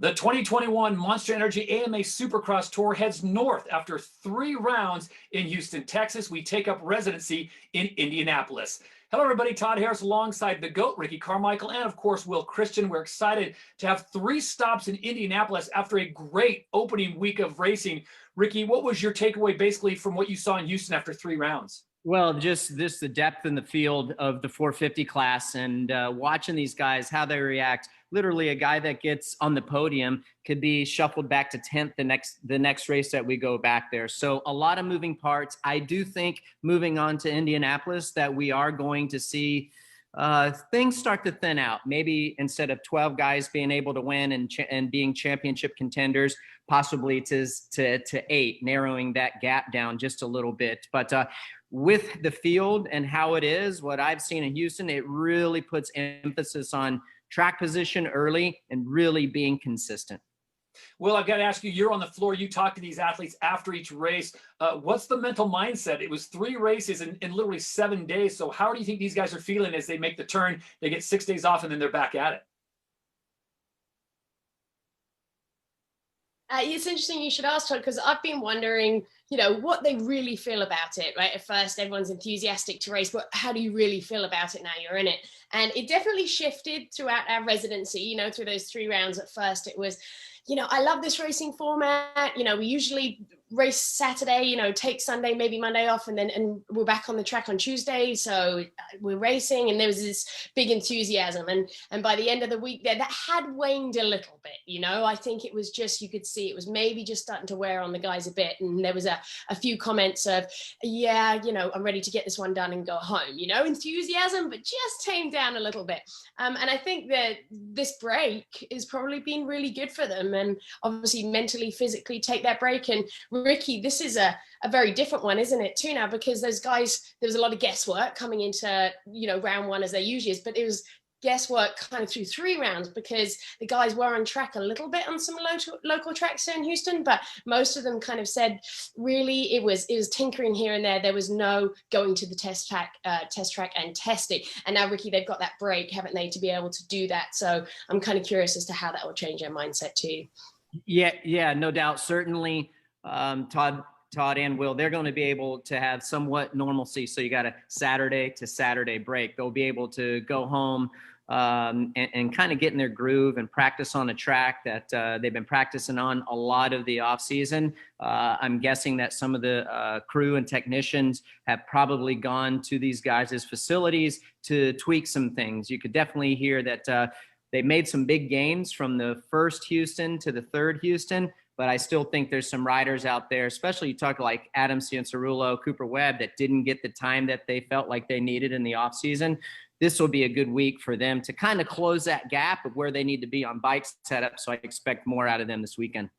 The 2021 Monster Energy AMA Supercross Tour heads north after 3 rounds in Houston, Texas. We take up residency in Indianapolis. Hello, everybody. Todd Harris alongside the GOAT, Ricky Carmichael, and, of course, Will Christien. We're excited to have 3 stops in Indianapolis after a great opening week of racing. Ricky, what was your takeaway basically from what you saw in Houston after 3 rounds? Well, just the depth in the field of the 450 class and watching these guys, how they react. Literally, a guy that gets on the podium could be shuffled back to 10th the next race that we go back there. So a lot of moving parts. I do think moving on to Indianapolis that we are going to see things start to thin out. Maybe instead of 12 guys being able to win and being championship contenders, possibly to 8, narrowing that gap down just a little bit. But with the field and how it is, what I've seen in Houston, it really puts emphasis on track position early and really being consistent. Well, I've got to ask you, you're on the floor. You talk to these athletes after each race. What's the mental mindset? It was 3 races in literally 7 days. So how do you think these guys are feeling as they make the turn? They get 6 days off and then they're back at it. It's interesting you should ask, Todd, because I've been wondering, what they really feel about it, right? At first, everyone's enthusiastic to race, but how do you really feel about it now you're in it? And it definitely shifted throughout our residency, through those 3 rounds. At first, it was, I love this racing format. We usually race Saturday, take Sunday, maybe Monday off, and we're back on the track on Tuesday. So we're racing, and there was this big enthusiasm. And by the end of the week there, that had waned a little bit, I think it was just, you could see it was maybe just starting to wear on the guys a bit. And there was a few comments of, yeah, I'm ready to get this one done and go home, enthusiasm, but just tamed down a little bit. And I think that this break has probably been really good for them, and obviously mentally, physically take that break. And Ricky, this is a very different one, isn't it, too, now? Because those guys, there was a lot of guesswork coming into, round 1 as there usually is, but it was guesswork kind of through 3 rounds because the guys were on track a little bit on some local tracks here in Houston, but most of them kind of said, really, it was tinkering here and there. There was no going to the test track and testing. And now, Ricky, they've got that break, haven't they, to be able to do that? So I'm kind of curious as to how that will change their mindset too. Yeah, no doubt. Certainly, Todd and Will, they're going to be able to have somewhat normalcy. So you got a Saturday to Saturday break. They'll be able to go home and kind of get in their groove and practice on a track that they've been practicing on a lot of the off season. I'm guessing that some of the crew and technicians have probably gone to these guys' facilities to tweak some things. You could definitely hear that they made some big gains from the first Houston to the 3rd Houston. But I still think there's some riders out there, especially you talk like Adam Cianciarulo, Cooper Webb, that didn't get the time that they felt like they needed in the offseason. This will be a good week for them to kind of close that gap of where they need to be on bike setup. So I expect more out of them this weekend.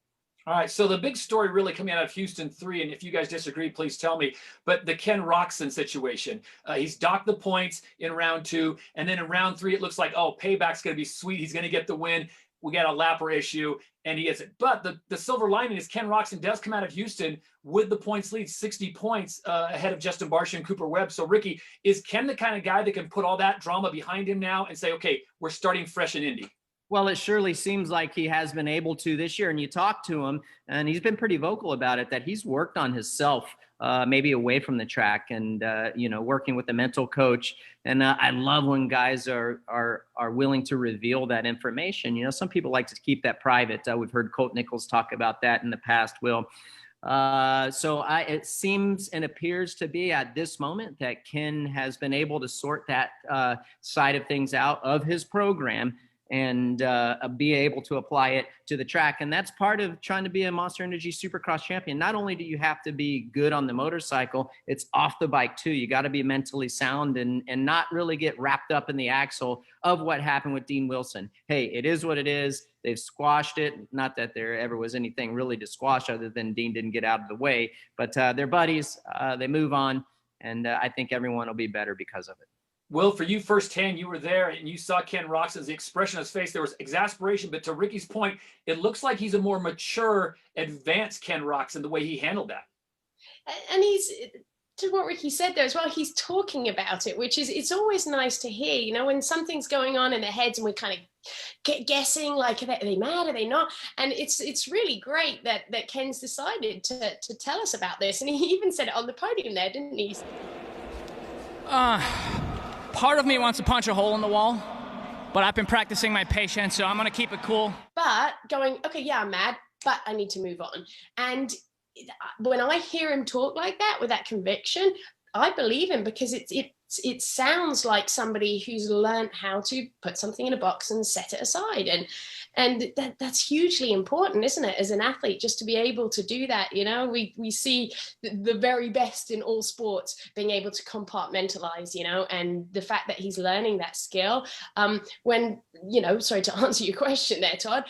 All right, so the big story really coming out of Houston 3, and if you guys disagree, please tell me, but the Ken Roczen situation. He's docked the points in round 2, and then in round 3, it looks like, payback's going to be sweet. He's going to get the win. We got a lapper issue, and he gets it. But the silver lining is Ken Roczen does come out of Houston with the points lead, 60 points ahead of Justin Barcia and Cooper Webb. So, Ricky, is Ken the kind of guy that can put all that drama behind him now and say, okay, we're starting fresh in Indy? Well, it surely seems like he has been able to this year. And you talk to him, and he's been pretty vocal about it, that he's worked on himself, maybe away from the track and, working with the mental coach. And I love when guys are willing to reveal that information. Some people like to keep that private. We've heard Colt Nichols talk about that in the past, Will. It seems and appears to be at this moment that Ken has been able to sort that side of things out of his program and be able to apply it to the track. And that's part of trying to be a Monster Energy Supercross champion. Not only do you have to be good on the motorcycle, it's off the bike too. You got to be mentally sound and not really get wrapped up in the axle of what happened with Dean Wilson. Hey, it is what it is. They've squashed it. Not that there ever was anything really to squash other than Dean didn't get out of the way, but they're buddies. They move on, and I think everyone will be better because of it. Will, for you firsthand, you were there and you saw Ken Roczen's, the expression on his face, there was exasperation, but to Ricky's point, it looks like he's a more mature, advanced Ken Roczen, the way he handled that. And he's, to what Ricky said there as well, he's talking about it, which is, it's always nice to hear, when something's going on in their heads and we're kind of guessing, like, are they mad, are they not? And it's really great that Ken's decided to tell us about this, and he even said it on the podium there, didn't he? Part of me wants to punch a hole in the wall, but I've been practicing my patience, so I'm gonna keep it cool. But going, okay, yeah, I'm mad, but I need to move on. And when I hear him talk like that with that conviction, I believe him, because it sounds like somebody who's learned how to put something in a box and set it aside. And that's hugely important, isn't it, as an athlete, just to be able to do that. You know, we see the very best in all sports being able to compartmentalize, you know, and the fact that he's learning that skill. When, you know, sorry to answer your question there, Todd,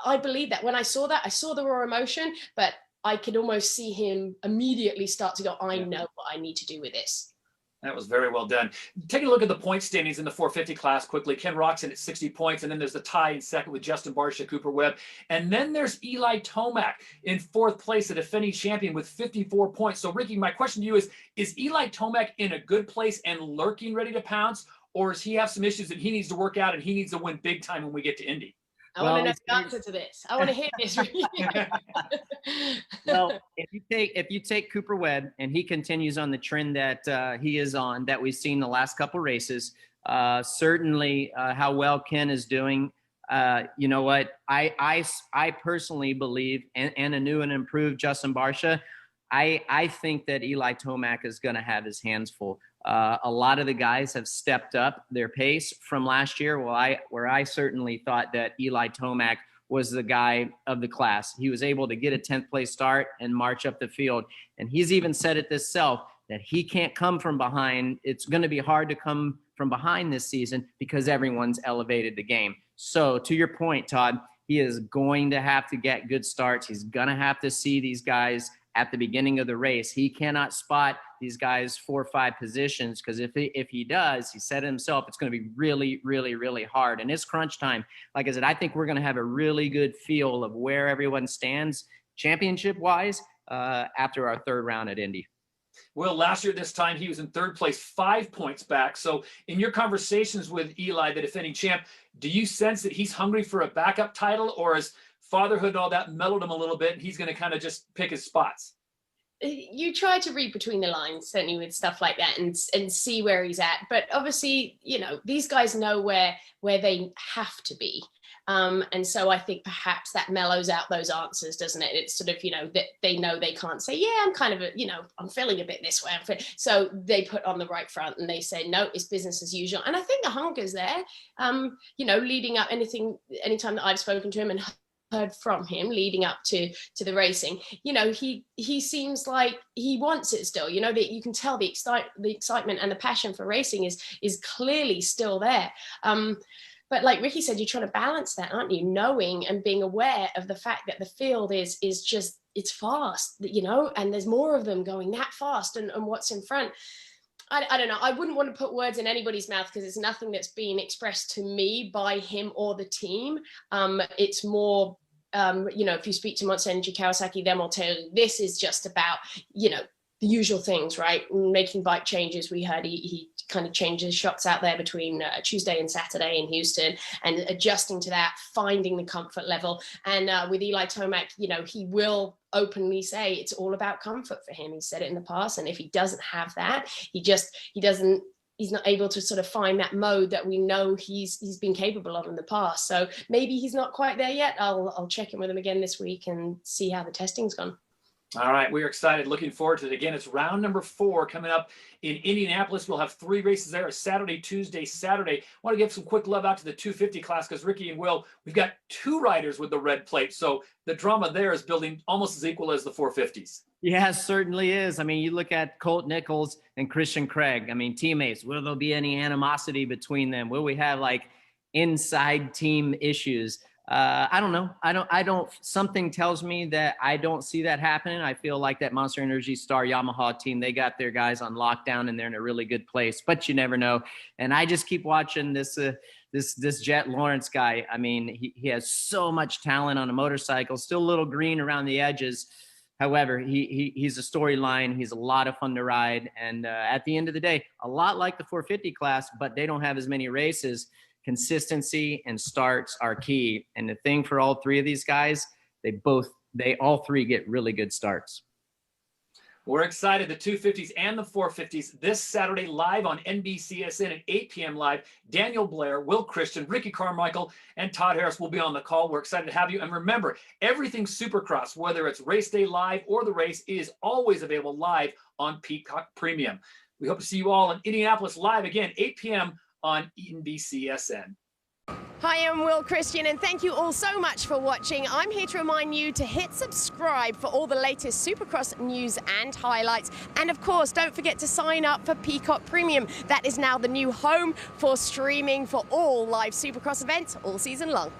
I believe that. When I saw that, I saw the raw emotion, but I could almost see him immediately start to go, I know what I need to do with this. That was very well done. Taking a look at the point standings in the 450 class quickly. Ken Roczen at 60 points, and then there's the tie in second with Justin Barcia, Cooper Webb. And then there's Eli Tomac in fourth place, the defending champion, with 54 points. So, Ricky, my question to you is Eli Tomac in a good place and lurking ready to pounce, or does he have some issues that he needs to work out and he needs to win big time when we get to Indy? I want to know the answer to this. I want to hear this. Well, if you take Cooper Webb and he continues on the trend that he is on, that we've seen the last couple races, certainly how well Ken is doing. You know what? I personally believe, and a new and improved Justin Barcia, I think that Eli Tomac is going to have his hands full. A lot of the guys have stepped up their pace from last year. Where I certainly thought that Eli Tomac was the guy of the class. He was able to get a 10th place start and march up the field. And he's even said it himself that he can't come from behind. It's going to be hard to come from behind this season because everyone's elevated the game. So to your point, Todd, he is going to have to get good starts. He's going to have to see these guys at the beginning of the race. He cannot spot these guys 4 or 5 positions, because if he does, he said himself, it's going to be really, really, really hard. And it's crunch time. Like I said, I think we're going to have a really good feel of where everyone stands championship-wise after our third round at Indy. Well, last year this time he was in third place, 5 points back. So in your conversations with Eli, the defending champ, do you sense that he's hungry for a backup title, or is fatherhood and all that mellowed him a little bit and he's going to kind of just pick his spots? You try to read between the lines, don't you, with stuff like that, and see where he's at. But obviously, you know, these guys know where they have to be. And so I think perhaps that mellows out those answers, doesn't it? It's sort of, you know, that they know they can't say, yeah, I'm kind of, I'm feeling a bit this way. So they put on the right front and they say, no, it's business as usual. And I think the hunger's there, leading up anytime that I've spoken to him and heard from him leading up to the racing, he seems like he wants it still, that you can tell the excitement and the passion for racing is clearly still there. But like Ricky said, you're trying to balance that, aren't you? Knowing and being aware of the fact that the field is just, it's fast, and there's more of them going that fast, and what's in front. I don't know. I wouldn't want to put words in anybody's mouth because it's nothing that's being expressed to me by him or the team. It's more, if you speak to Monster Energy Kawasaki, them will tell you this is just about, the usual things, right? Making bike changes. We heard he kind of changes shots out there between Tuesday and Saturday in Houston, and adjusting to that, finding the comfort level. And with Eli Tomac, he will openly say it's all about comfort for him. He said it in the past, and if he doesn't have that, he's not able to sort of find that mode that we know he's been capable of in the past. So maybe he's not quite there yet. I'll check in with him again this week and see how the testing's gone. All right, we're excited, looking forward to it. Again, it's round number 4 coming up in Indianapolis. We'll have 3 races there, a Saturday, Tuesday, Saturday. I want to give some quick love out to the 250 class because Ricky and Will, we've got 2 riders with the red plate. So the drama there is building almost as equal as the 450s. Yeah, it certainly is. I mean, you look at Colt Nichols and Christian Craig. I mean, teammates, will there be any animosity between them? Will we have like inside team issues? I don't know. Something tells me that I don't see that happening. I feel like that Monster Energy Star Yamaha team, they got their guys on lockdown and they're in a really good place, but you never know. And I just keep watching this Jet Lawrence guy. I mean, he has so much talent on a motorcycle, still a little green around the edges. However, he's a storyline. He's a lot of fun to ride. And at the end of the day, a lot like the 450 class, but they don't have as many races. consistency and starts are key. And the thing for all three of these guys, they all three get really good starts. We're excited. The 250s and the 450s this Saturday live on NBCSN at 8 p.m. live. Daniel Blair, Will Christien, Ricky Carmichael, and Todd Harris will be on the call. We're excited to have you. And remember, everything Supercross, whether it's race day live or the race, is always available live on Peacock Premium. We hope to see you all in Indianapolis live again, 8 p.m. on NBCSN. Hi, I'm Will Christien, and thank you all so much for watching. I'm here to remind you to hit subscribe for all the latest Supercross news and highlights. And of course, don't forget to sign up for Peacock Premium. That is now the new home for streaming for all live Supercross events all season long.